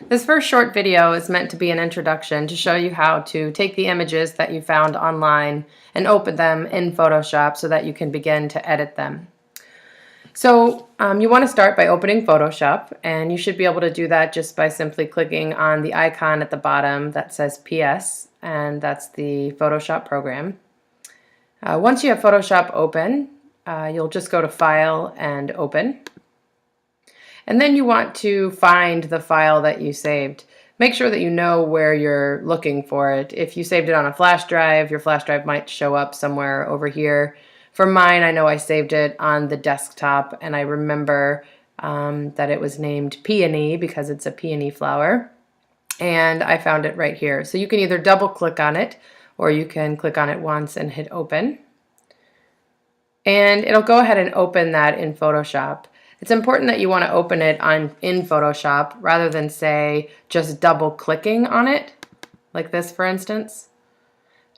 This first short video is meant to be an introduction to show you how to take the images that you found online and open them in Photoshop so that you can begin to edit them. So you want to start by opening Photoshop, and you should be able to do that just by simply clicking on the icon at the bottom that says PS, and that's the Photoshop program. Once you have Photoshop open, you'll just go to File and Open. And then you want to find the file that you saved. Make sure that you know where you're looking for it. If you saved it on a flash drive, your flash drive might show up somewhere over here. For mine, I know I saved it on the desktop, and I remember that it was named Peony because it's a peony flower. And I found it right here. So you can either double click on it, or you can click on it once and hit open. And it'll go ahead and open that in Photoshop. It's important that you want to open it in Photoshop rather than, say, just double clicking on it, like this for instance.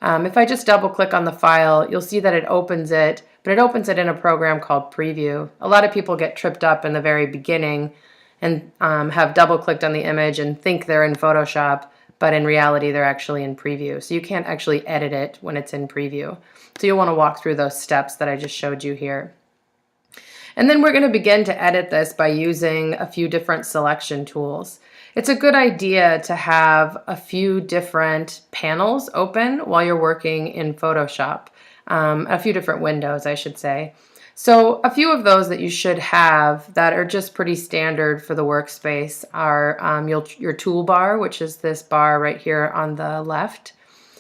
If I just double click on the file, you'll see that it opens it, but it opens it in a program called Preview. A lot of people get tripped up in the very beginning and have double clicked on the image and think they're in Photoshop, but in reality they're actually in Preview. So you can't actually edit it when it's in Preview. So you'll want to walk through those steps that I just showed you here. And then we're going to begin to edit this by using a few different selection tools. It's a good idea to have a few different panels open while you're working in Photoshop, a few different windows, I should say. So a few of those that you should have that are just pretty standard for the workspace are your toolbar, which is this bar right here on the left.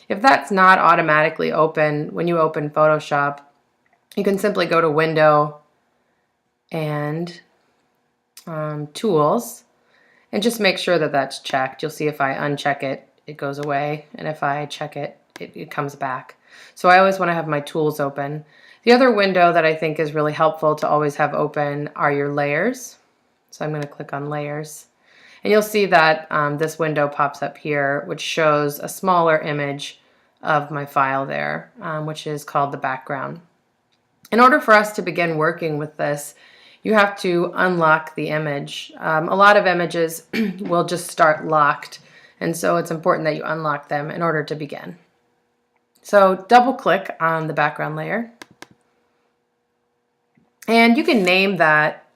If that's not automatically open when you open Photoshop, you can simply go to Window and Tools, and just make sure that that's checked. You'll see if I uncheck it, it goes away, and if I check it, it comes back. So I always want to have my tools open. The other window that I think is really helpful to always have open are your layers. So I'm going to click on Layers, and you'll see that this window pops up here, which shows a smaller image of my file there, which is called the background. In order for us to begin working with this, you have to unlock the image. A lot of images will just start locked, and so it's important that you unlock them in order to begin. So double click on the background layer, and you can name that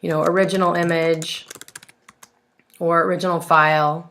original image or original file.